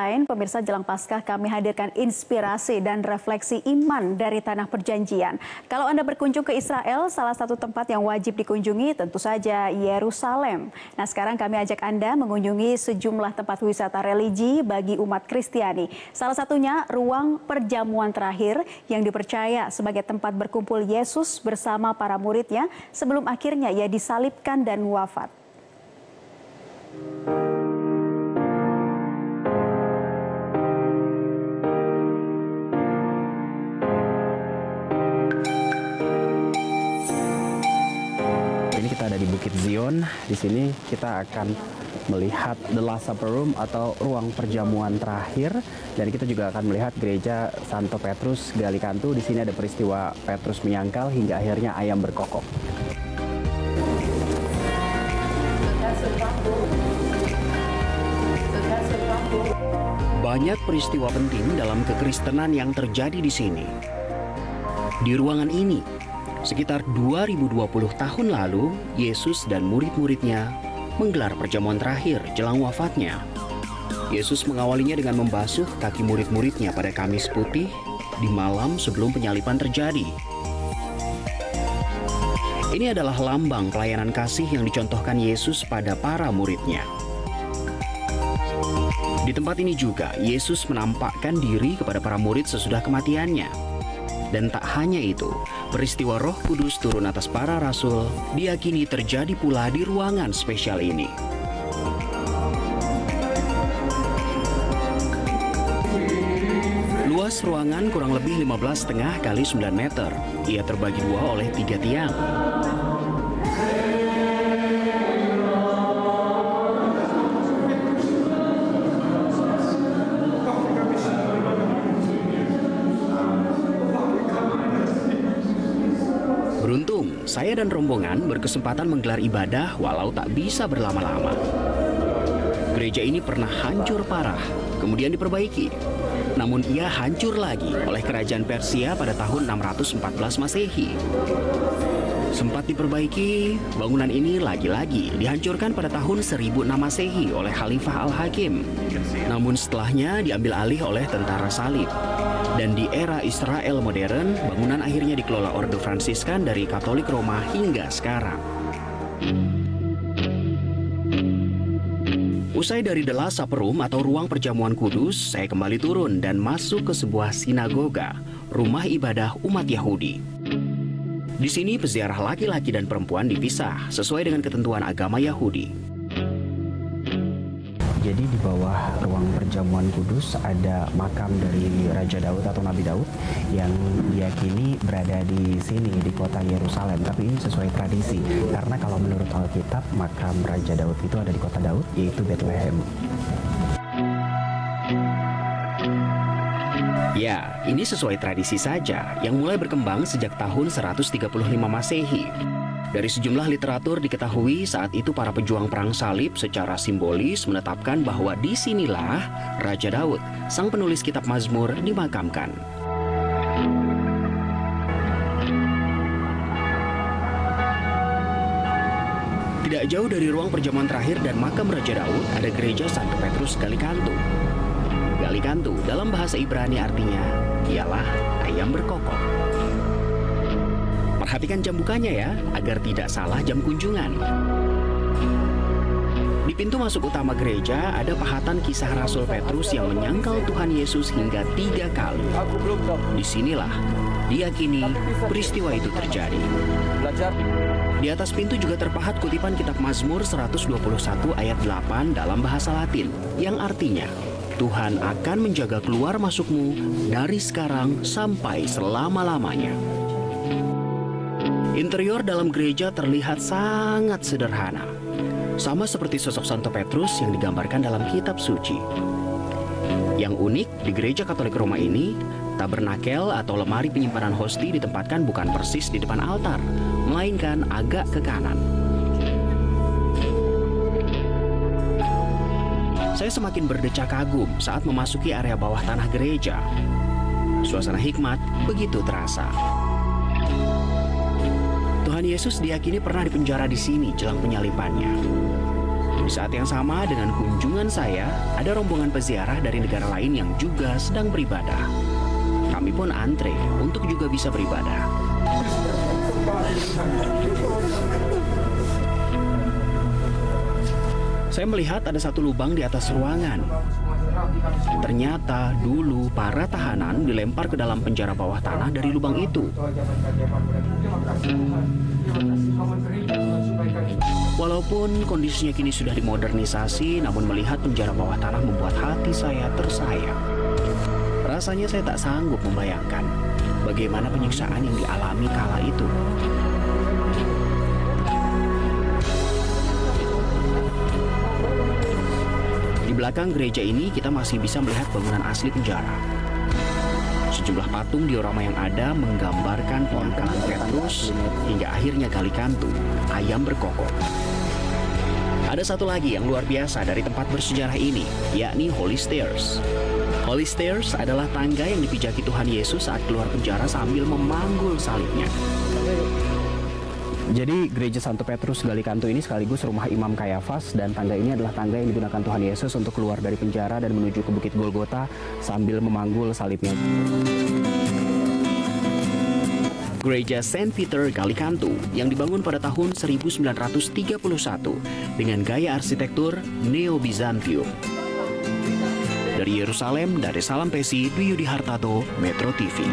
Pemirsa, jelang Paskah kami hadirkan inspirasi dan refleksi iman dari Tanah Perjanjian. Kalau Anda berkunjung ke Israel, salah satu tempat yang wajib dikunjungi tentu saja Yerusalem. Nah, sekarang kami ajak Anda mengunjungi sejumlah tempat wisata religi bagi umat Kristiani. Salah satunya ruang perjamuan terakhir yang dipercaya sebagai tempat berkumpul Yesus bersama para muridnya sebelum akhirnya ia disalibkan dan wafat. Kita ada di Bukit Zion. Di sini kita akan melihat The Last Supper Room atau ruang perjamuan terakhir, dan kita juga akan melihat gereja Santo Petrus Galikantu. Di sini ada peristiwa Petrus menyangkal hingga akhirnya ayam berkokok. Banyak peristiwa penting dalam kekristenan yang terjadi di sini. Di ruangan ini, sekitar 2020 tahun lalu, Yesus dan murid-muridnya menggelar perjamuan terakhir jelang wafatnya. Yesus mengawalinya dengan membasuh kaki murid-muridnya pada Kamis Putih di malam sebelum penyaliban terjadi. Ini adalah lambang pelayanan kasih yang dicontohkan Yesus pada para muridnya. Di tempat ini juga, Yesus menampakkan diri kepada para murid sesudah kematiannya. Dan tak hanya itu, peristiwa Roh Kudus turun atas para rasul diyakini terjadi pula di ruangan spesial ini. Luas ruangan kurang lebih 15,5 kali 9 meter. Ia terbagi dua oleh 3 tiang. Beruntung, saya dan rombongan berkesempatan menggelar ibadah walau tak bisa berlama-lama. Gereja ini pernah hancur parah, kemudian diperbaiki. Namun ia hancur lagi oleh kerajaan Persia pada tahun 614 Masehi. Sempat diperbaiki, bangunan ini lagi-lagi dihancurkan pada tahun 1006 Masehi oleh Khalifah Al-Hakim. Namun setelahnya diambil alih oleh tentara salib. Dan di era Israel modern, bangunan akhirnya dikelola Ordo Fransiskan dari Katolik Roma hingga sekarang. Usai dari The Last Supper Room atau ruang perjamuan kudus, saya kembali turun dan masuk ke sebuah sinagoga, rumah ibadah umat Yahudi. Di sini peziarah laki-laki dan perempuan dipisah sesuai dengan ketentuan agama Yahudi. Jadi di bawah ruang perjamuan kudus ada makam dari Raja Daud atau Nabi Daud yang diyakini berada di sini di kota Yerusalem. Tapi ini sesuai tradisi, karena kalau menurut Alkitab makam Raja Daud itu ada di kota Daud, yaitu Bethlehem. Ya, ini sesuai tradisi saja yang mulai berkembang sejak tahun 135 Masehi. Dari sejumlah literatur diketahui saat itu para pejuang perang salib secara simbolis menetapkan bahwa disinilah Raja Daud, sang penulis kitab Mazmur, dimakamkan. Tidak jauh dari ruang perjamuan terakhir dan makam Raja Daud ada gereja Santo Petrus Galikantu. Galikantu dalam bahasa Ibrani artinya ialah ayam berkokok. Perhatikan jam bukanya ya, agar tidak salah jam kunjungan. Di pintu masuk utama gereja ada pahatan kisah Rasul Petrus yang menyangkal Tuhan Yesus hingga 3 kali. Disinilah diyakini peristiwa itu terjadi. Di atas pintu juga terpahat kutipan kitab Mazmur 121 ayat 8 dalam bahasa Latin, yang artinya, Tuhan akan menjaga keluar masukmu dari sekarang sampai selama-lamanya. Interior dalam gereja terlihat sangat sederhana, sama seperti sosok Santo Petrus yang digambarkan dalam kitab suci. Yang unik di gereja Katolik Roma ini, tabernakel atau lemari penyimpanan hosti ditempatkan bukan persis di depan altar, melainkan agak ke kanan. Saya semakin berdecak kagum saat memasuki area bawah tanah gereja. Suasana hikmat begitu terasa. Tuhan Yesus diyakini pernah dipenjara di sini jelang penyalibannya. Di saat yang sama dengan kunjungan saya, ada rombongan peziarah dari negara lain yang juga sedang beribadah. Kami pun antre untuk juga bisa beribadah. Saya melihat ada satu lubang di atas ruangan. Ternyata dulu para tahanan dilempar ke dalam penjara bawah tanah dari lubang itu. Walaupun kondisinya kini sudah dimodernisasi, namun melihat penjara bawah tanah membuat hati saya tersayat. Rasanya saya tak sanggup membayangkan bagaimana penyiksaan yang dialami kala itu. Di belakang gereja ini kita masih bisa melihat bangunan asli penjara. Sejumlah patung diorama yang ada menggambarkan penangkapan Petrus hingga akhirnya Galikantu, ayam berkokok. Ada satu lagi yang luar biasa dari tempat bersejarah ini, yakni Holy Stairs. Holy Stairs adalah tangga yang dipijaki Tuhan Yesus saat keluar penjara sambil memanggul salibnya. Jadi gereja Santo Petrus Galikantu ini sekaligus rumah Imam Kayafas, dan tangga ini adalah tangga yang digunakan Tuhan Yesus untuk keluar dari penjara dan menuju ke Bukit Golgota sambil memanggul salibnya. Gereja Saint Peter Galikantu yang dibangun pada tahun 1931 dengan gaya arsitektur Neo-Bizantium. Dari Yerusalem, dari Salam Pesi, Dwi Yudi Hartato, Metro TV.